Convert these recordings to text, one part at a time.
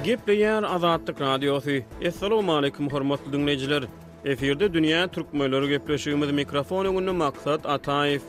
Gepleýär Azatlyk Radiosu. Assalamu alaykum hormatly dinleyijiler. Eferde dünýä türkmenleri gepleşigimiz mikrofon öňünde maksat Ataýew.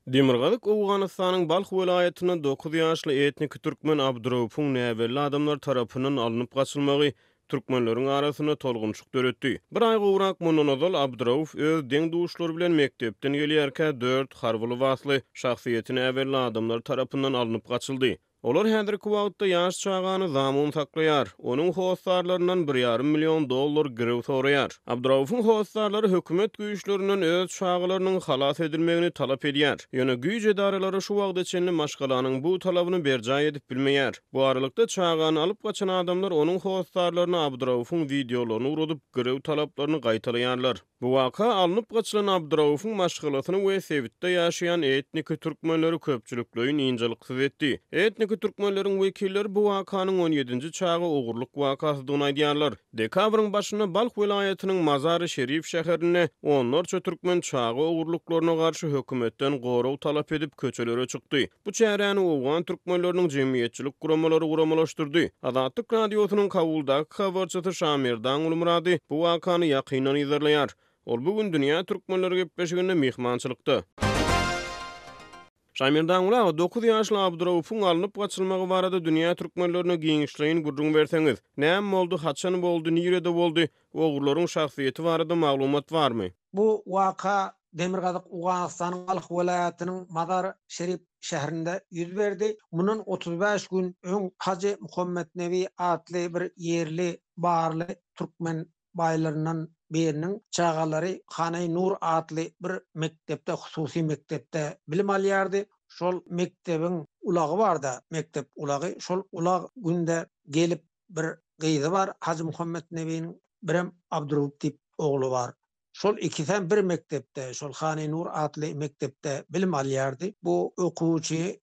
Demirgazyk Awganystanyň Balx welaýatyna 9 ýaşly etnik türkmen Abdurawfyň näwelli adamlar tarapyndan alınıp gaçylmagy türkmenleriň arasyna tolgunçluk döretdi. Bir ay gowrak mundan ozal Abdurawf öz deň duşlary bilen mektepden gelýärkä 4 harbyly wasly şahsiýetine näwelli adamlar tarapyndan alınıp gaçyldy. Olar häzirki wagtda ýaş çağany zamon saklaýar. Onuň howsarlarynyň $1,5 milyon girew soraýar. Abdurawfyň howsarlary hökümet güýçlerinden öz çağlarynyň halas edilmegini talap edýär. Ýöne güýç edaralary şu wagtda çenli maşgalanyň bu talabyny berjay edip bilmeýär. Bu aralykda çağany alyp gaçan adamlar onuň howsarlaryna Abdurawfyň videolaryny urudyp girew talaplaryny gaýtalaýarlar. Bu waka alınıp gaçylan Abdurawfyň maşgalatyny we Sebitde ýaşaýan etnik türkmenleri köpçülikleýin injelyksiz etdi. Etnik türkmenleriň wekilleri bu wakanyň 17-nji çagy ogurluk wakasydygyny aýdýarlar. Dekabrın başynda Balx welaýatynyň Mazary Şerif şäherine onlarça türkmen çagy ogurluklaryna garşy hökümetden goraw talap edip köçelere çykdy. Bu çäräni Awgan türkmenleriniň jemgyýetçilik guramalary guramalaşdyrdy. Azatlyk radiosynyň kabuldaky habarçysy Şamirdan Ulmurady bu wakany ýakynan izlerleýär. Ol bugün dünýä türkmenleri gepleşiginde mehmançylykda. Şamirdan ula 9 ýaşly Abdurawfyň alınıp gaçylmagy barada dünýä türkmenlerine giňişleýin gurrun berseňiz. Näme boldy, haçan boldy, nirede boldy? Ogurlaryň şahsiýeti barada maglumat barmy? Bu waka Demirgazyk Awganystanyň Balx welaýatynyň Mazar Şerif şäherinde ýüz berdi. Munun 35 gün öň Haji Muhammed Nebi adly bir ýerli barly türkmen baýlaryndan biriniň çagalary Hany Nur adly bir mektepde, hususy mektepde bilim alýardy. Şol mektebiň ulagy barda, mektep ulagy. Şol ulag günde gelip bir gyzy bar. Haji Muhammed Nebiň birem Abdurawf diýip ogly bar. Şol ikisiň bir mektepde, şol Hany Nur adly mektepde bilim alýardy. Bu okuwçy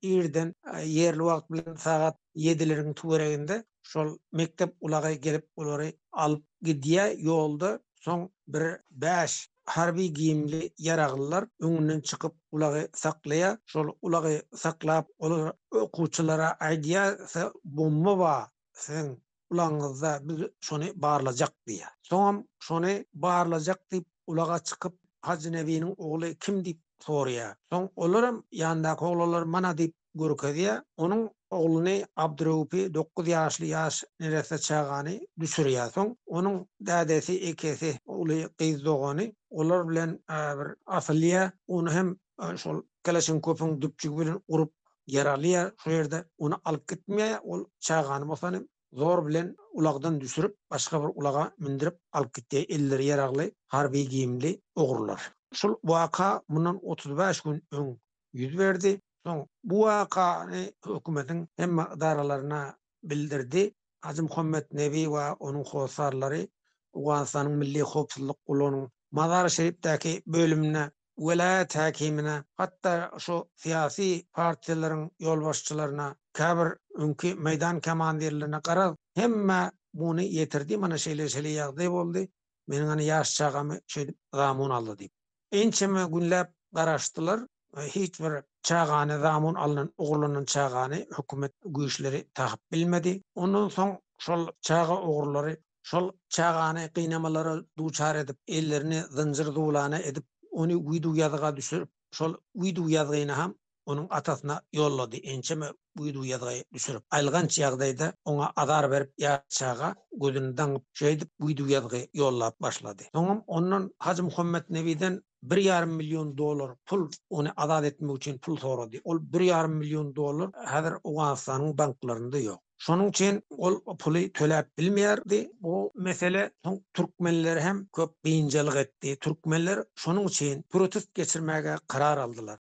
irden ýerli wagt bilen sagat 7-leriň tubereginde şol mektep ulagy gelip olary alyp gidýär ýolda. Soň bir 5 harby giyimli ýaraglylar öňünden çykyp ulagy saklaýar. Şol ulagy saklap olar okuwçylara aýdýar, bomba bar, sen ulaňyzda biz şonu barlajak diýär. Soňam şonu barlajak diýip ulaga çykyp Haji Nebiniň ogly kim diýip soraýar. Soň olaram ýandaky oglanlar mana diýip görkezýär. Onuň ogluny Abdurawfy 9 ýaşly ýaş nerese çağany düşürýär. Soň onuň dädesi, ekesi, ogly gyz dogany olar bilen bir asylýa, onu hem şol Kalaşnikov'un düpçügi bilen urup yaralýar. Şu ýerde onu alyp gitmeýär. Ol çağany bolsa zor bilen ulagdan düşürüp başga bir ulaga mindirip alyp gitdi. Elleri yaragly, harby giyimli ogurlar. Şol waka mundan 35 gün öň ýüz berdi. Soň bu wakany hökümetiň hemme idaralaryna bildirdi. Haji Muhammed Nebi we onuň howsarlary Awganystanyň Milli Howpsuzlyk Gulunyň Mazar Şerifdäki bölümine, welaýat häkimine, hatda şu siyasi partiýalaryň ýolbaşçylaryna, käbir öňki meýdan komandirlerine garap hemme muny ýetirdi. Mana şeýle ýagdaý boldy. Meniň ana ýaş çagamy şeýdip zamon aldy diýip. Ençeme günläp garaşdylar. Hiç bir çağany zamon alınan ogurlanan çağany hökümet güýçleri taýyp bilmedi. Ondan soň şol çaga ogurlary şol çağany gynamalara duçar edip ellerini zynjyr dulana edip onu uýdu ýazyga düşürüp şol uýdu ýazyny ham onuň atasyna ýollady. Ençeme uýdu ýazygy düşürüp aýlganç ýagdaýda oňa azar berip ýaşaga gözüni daňyp şeýdip uýdu ýazygy ýollap başlady. Soňam ondan Haji Muhammed Nebiden $1,5 milyon pul onu azat etmek için pul sorady. Ol $1,5 milyon häzir Awganystanyň banklaryna ýok. Şonuň üçin ol puly töläp bilmeýärdi. Bu mesele türkmenler hem köp gynjalyk etdi. Türkmenler şonuň üçin protest geçirmäge karar aldylar.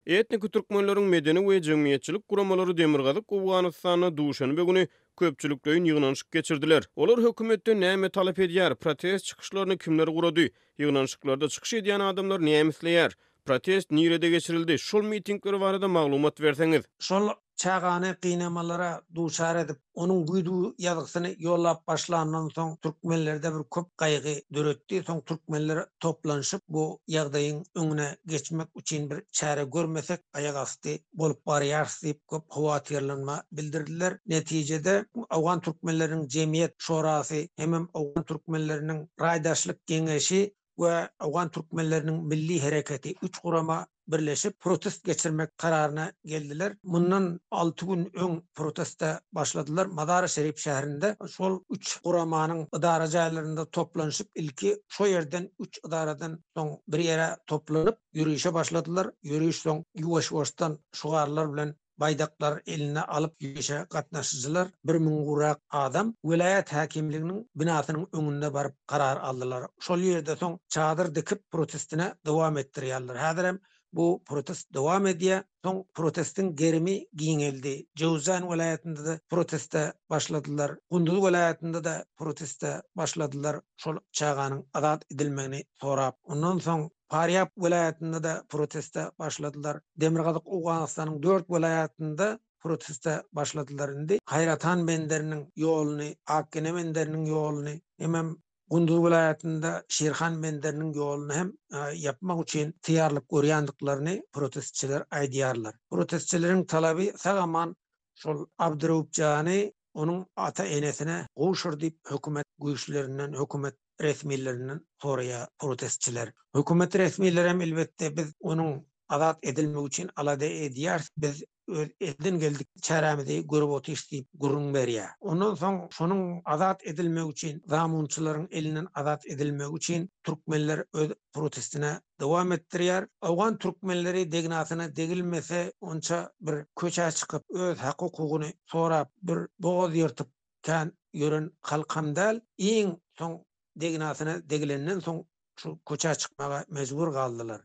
Etnik türkmenleriň medeni we jemgyýetçilik guramalary Demirgazyk Awganystana duşanbe güni köpçülikleýin ýygnanşyk geçirdiler. Olar hökümetden näme talap edýär? Protest çykyşlaryny kimler gurady? Ýygnanşyklarda çykyş edýän adamlar näme isleýär? Protest nirede geçirildi? Şol mitingleri barada maglumat berseňiz. Şol çağany kynamalara duçar edip, onun güýdüği ýazgysyny ýollap başlandan soň türkmenlerde bir köp gaýgy döretdi. Soň türkmenler toplanşyp bu ýagdaýyň öňüne geçmek üçin bir çäre görmesek aýak asty bolup barýar diýip köp howatyrlanma bildirdiler. Netijede awgan türkmenleriň Jemiyet Şorasy hemem awgan türkmenleriniň Raýdaşlyk Geňeşi we awgan türkmenleriniň Milli Hereketi 3 gurama birleşip protest geçirmek kararına geldiler. Bundan 6 gün ön proteste başladılar. Madara Şerif şehrinde şol 3 guramanyň idarajylarynda toplanışıp ilki şo yerden 3 idaradan soň bir ýere toplanyp ýürüýüşe başladylar. Ýürüýüş soň ýuwaş-ýuwaşdan şugarlar bilen baydaklar eline alıp ýürüýüşe gatnaşyjylar 1000 gurak adam vilayet hakimliginiň binasynyň öňünde barıp karar aldylar. Şol ýerde soň çadır dikip protestine dowam etdirýärler. Häzir hem bu protest dowam edýär. Soň protestin gerimi giňildi. Jowzan welaýatynda da proteste başladylar. Gunduz welaýatynda da proteste başladylar. Şol çağanyň azat edilmegini sorap. Ondan soň Faryab welaýatynda da proteste başladylar. Demirgazyk Owganystanyň 4 welaýatynda proteste başladylar indi. Hayratan benderiniň ýoluny, Akkene benderiniň ýoluny, hemem Gunduz welaýatynda Şerhan benderiniň ýoluny hem yapmak üçin tiýarlyk görýändiklaryny protestçiler aýdýarlar. Protestçileriň talaby sagaman şol Abdurrahip Jany onuň ata enesine goşur diýip hökümet güýçlerinden, hökümet resmiýetlerinden soraýar protestçiler. Hökümet resmiýetleri hem elbetde biz onuň azat edilmek üçin alada edýär. Biz elden geldik çäremizi görüp otyş diýip gurrun berýär. Ondan soň şonuň azat edilmek üçin, zamunçylaryň elinden azat edilmek üçin türkmenler öz protestine dowam etdirýär. Awgan türkmenleri degnasyna degilmese onça bir köçä çykyp öz hak hukugyny sorap bir boğaz ýyrtyp kan ýören halkam däl. Iň soň degnasyna degilenden soň şu köçä çykmaga mejbur galdylar.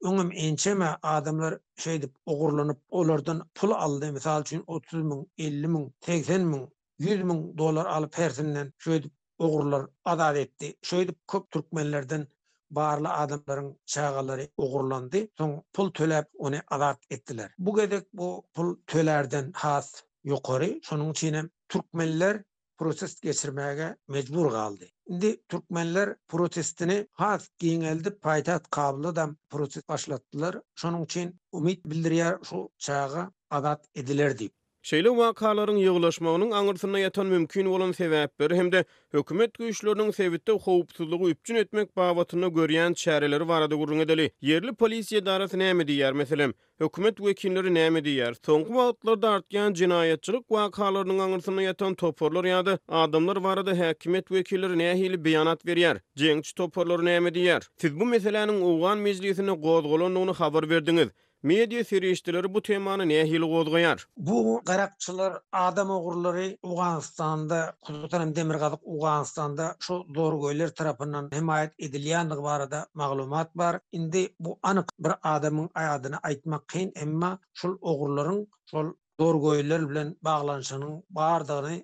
Öňüm ençeme adamlar şey dip ogurlanyp olardan pul aldy. Misal üçin 30 000, 50 000, 80 000, 100 000 dolar alyp hersinden şöyle dip ogurlar azat etdi. Şöyle dip köp türkmenlerden barly adamlaryň çagalary ogurlandy. Soň pul töläp ony azat etdiler. Bu gedek bu pul tölerden has ýokary. Şonuň üçin hem türkmenler protest geçirmäge mejbur galdy. Indi türkmenler protestini has giňeldi paýtaht Kabulda protest başlatdylar. Şonuň üçin umit bildirýär şu çaga azat ediler diýip. Şeýle wakalaryň ýyglaşmagynyň aňyrsyna ýatan mümkin bolan sebäpleri hemde hökümet güýçleriniň sebitde howpsuzlygy üpjün etmek babatyna görýän çäreleri barada gurrun edeli. Yerli polisiýa idarasy näme diýär meselem? Hökümet wekilleri näme diýär? Soňky wagtlarda artýan jinayetçilik wakalarynyň aňyrsyna ýatan toporlar ýa-da adamlar barada häkimet wekilleri nähili beýanat berýär? Jeňçi toporlar näme diýär? Siz bu meseleniň Owgan mejlisine gozgolanyny habar berdiňiz. Media serişdileri bu temany nähili gozgaýar? Bu garakçylar, adam ogurlary Owganystanda, Kuzatan Demirgazyk Owganystanda şu dorgoýlar tarapyndan himayet edilýändigi barada maglumat bar. Indi bu anyk bir adamyň aýadyny aýtmak kyn, emma şol ogurlaryň şol dorgoýlar bilen baglanşynyň bardygyny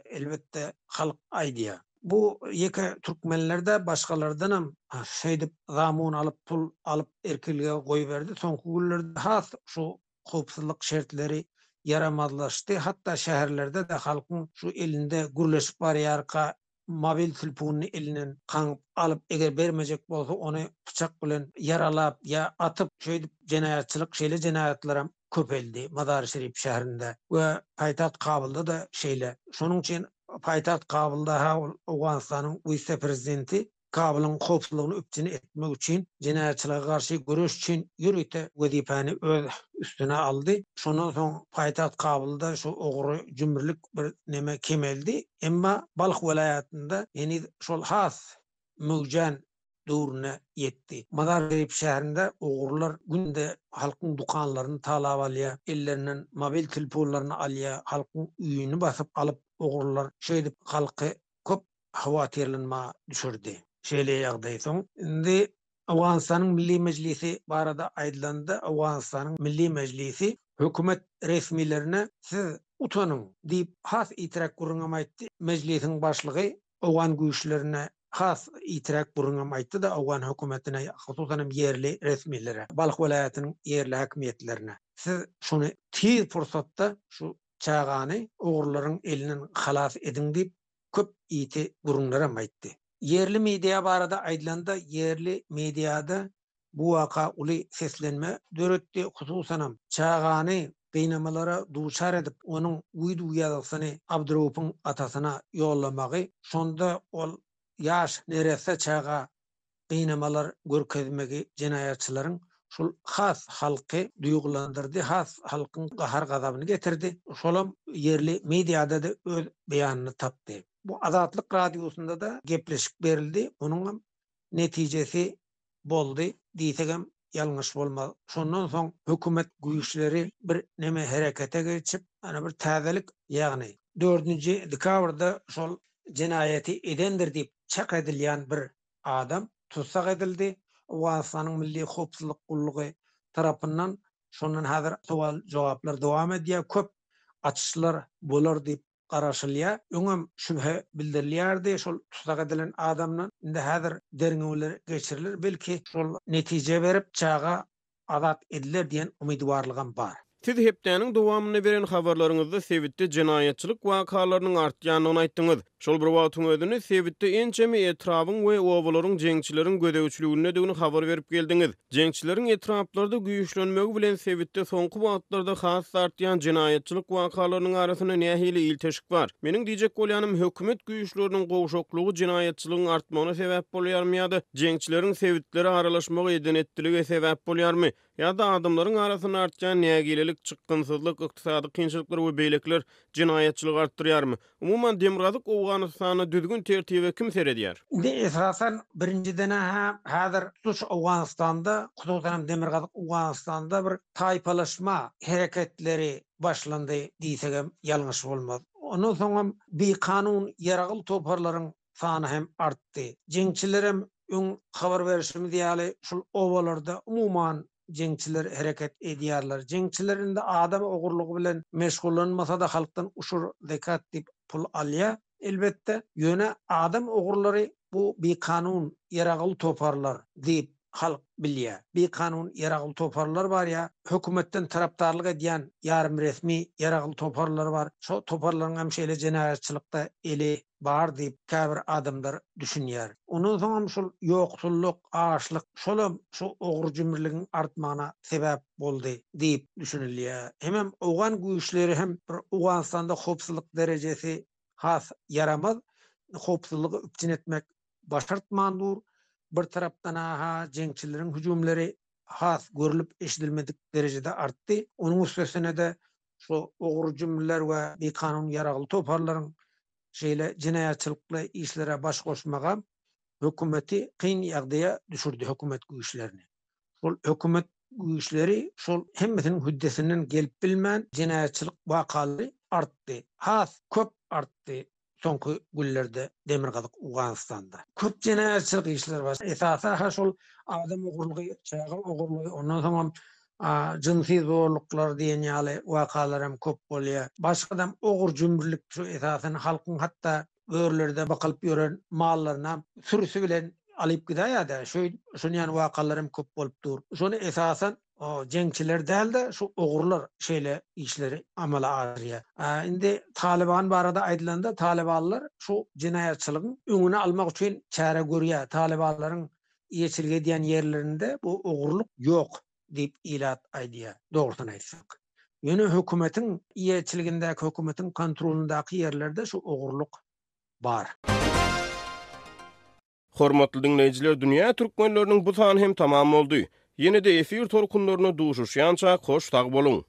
elbetde halk aýdýar. Bu ýeke türkmenlerde başgalardan hem şeýdip zamun alyp pul alyp erkilge goýup berdi. Soňky günlerde has şu howpsuzlyk şertleri yaramazlaşdy. Hatta şäherlerde de halkyň şu elinde gürleşip barýarka mobil telefonuny elinden kaňyp alyp eger bermejek bolsa ony bıçak bilen yaralap ýa atyp şeýdip jinayatçylyk şeýle jinayatlar hem köpeldi Madara Şerif şäherinde we paýtaht Kabulda da şeýle. Şonuň üçin paýtaht Kabulda Owganystanyň vice-prezidenti Kabulyň howpsuzlygyny üpjün etmek üçin jinayatçylyga garşy görüş üçin ýürüýte wezipany öz üstüne aldy. Şondan soň paýtaht Kabulda şu ogry jümürlük bir neme kemeldi. Emma Balx welaýatynda ýeni şol has möwjen döwrüne ýetdi. Madara Şerif şäherinde ogurlar günde halkyň dukanlaryny talap alýar, ellerinden mobil telefonlaryny alýar, halkyň üýüni basyp alyp ogurlar şeýdip halky köp hawatyrlanma düşürdi. Şeýle ýagdaý soň indi Awganystanyň Milli Mejlisi barada aýdylanda Awganystanyň Milli Mejlisi hökümet resmiýetlerine siz utanyň diýip has itirak gurrun aýtdy. Mejlisiň başlygy Owgan güýçlerine has itirak burunam aýtdy da Awgan hökümetine, hususan yerli resmiýetlere, Balx welaýatynyň yerli häkimetlerine. Siz şunu tiz fursatda şu çağany ogurlaryň elinden halas edin diýip köp iti gurunlaram aýtdy. Yerli media barada aýdylanda yerli mediada bu waka uly seslenme döretdi, hususan çağany gynamalara duçar edip onun uydu ýazysyny Abdurawpyň atasyna ýollamagy, şonda ol ýaş nerese çağa gynamalar görkezmegi jinayatçylaryň şol has halky duýgulandyrdy, has halkyň gahar gazabyny getirdi. Şolam yerli mediada da öz beýanyny tapdy. Bu Azatlyk radiosunda da gepleşik berildi. Onuň netijesi boldy diýsegem ýalňyş bolmaz. Şondan soň hökümet güýçleri bir neme herekete geçip, ana bir täzelik, ýagny 4-nji dekabrda şol jinayeti edendir diýip çak edilýän bir adam tutsak edildi. Awganystanyň Milli Howpsuzlyk Gullugy tarapyndan şondan häzir sowal jogaplar dowam edýär. Köp açyşlar bolar diýip garaşylýar. Öňem şübhe bildirilýärdi şol tutsak edilen adamdan. Indi häzir derňewler geçirilir. Belki şol netije berip çağa azat ediler diýen umydwarlygam bar. Siz hepdäniň dowamyny beren habarlaryňyzda Sewitde jinayatçylyk wakalarynyň artýanyny aýtdyňyz. Şol bir wagtyň özüni Sewitde ençemi etrabyň we owalaryň jeňçileriň gödäwçiligine degini habar berip geldiňiz. Jeňçileriň etraplarda güýçlenmegi bilen Sewitde soňky wagtlarda has artýan jinayatçylyk wakalarynyň arasyna nähili ilteşik bar. Meniň diýjek bolýanym hökümet güýçleriniň gowşoklugy jinayatçylygyň artmagyna sebäp bolýarmydy? Jeňçileriň Sewitleri aralaşmagy eden etdiligi sebäp bolýarmy? Ýa-da adamlaryň arasyna artýan nägilelik, çykgynsyzlyk, ykdysady kynçylyklar we beýlekler jinayatçylygy artdyrýarmy? Umuman Demokratik Awganystany düzgün tertibe kim seredýär? Indi esasen birinciden häzir tuş Awganystanda, hususan Demirgazyk Awganystanda bir taýpalaşma hereketleri başlandy diýsegem ýalňyş bolmaz. Ondan soň bir kanun ýaragyl toparlaryň sany hem artdy. Jeňçiler hem öň habar berişimiz ýaly şol owalarda umuman jeňçiler hereket edýärler. Jeňçilerin de adam ogurlugy bilen meşgullanmasa da halkdan uşur zekat diýip pul alýar. Elbette ýöne adam ogurlary bu bir kanun ýaragyl toparlar diýip halk bilýär. Bir kanun ýaragyl toparlar bar ýa, hökümetten tarapdarlyk edýän ýarym resmi ýaragyl toparlar bar. Şo toparlaryň hem şeýle jinayatçylykda eli bar diýip käbir adamlar düşünýär. Ondan soň şol ýoksulluk, açlyk şolam şu ogur jümirligiň artmagyna sebäp boldy diýip düşünilýär. Hemem Awgan güýçleri hem bir Awganystanda howpsuzlyk derejesi has yaramaz. Howpsuzlygy üpçün etmek başartmandyr. Bir tarapdan jeňçileriň hüjümleri has görülüp eşidilmedik derejede artdy. Onuň üstesine de şu ogur jümirler we bir kanun ýaragyl toparlaryň şeýle jinayatçylykla işlere baş goşmaga hökümeti kyn ýagdaýa düşürdi hökümet güýçlerini. Şol hökümet güýçleri şol hemmesiniň hüddesinden gelip bilmän jinayatçylyk wakalary artdy. Has köp artdy. Soňky günlerde Demirgazyk Awganystanda. Köp jinayatçylyk işler bar. Esasy şol adam ogurlugy, çağa ogurlugy, ondan soň jinsy zorluklar diýen ýaly wakalar hem köp bolýar. Başgadam ogur jümbürlik şu esasen halkyň hatda örlerde bakylyp ýören mallaryna sürüsü bilen alyp gidýär-de. Şonu ýany wakalar hem köp bolup dur. Şonu esasen jeňçiler däl-de şu ogurlar şeýle işleri amala arýar. Indi Taliban barada aýdylanda Talibanlar şu jinayatçylygyň öňüne almak üçin çäre görýär. Talibanlaryň ýeçilge edýän ýerlerinde bu ogurluk ýok diýip ilat aýdýar. Dogrusyny aýtsak. Ýöne hökümetiň ýeçiligindäki, hökümetiň kontrolundaky ýerlerde şu ogurluk bar. Hormatly dinleýijiler, dünýä türkmenläriniň bu sany hem tamam boldy. Ýene-de efir torkunlaryna duşuşýança hoş tag boluň.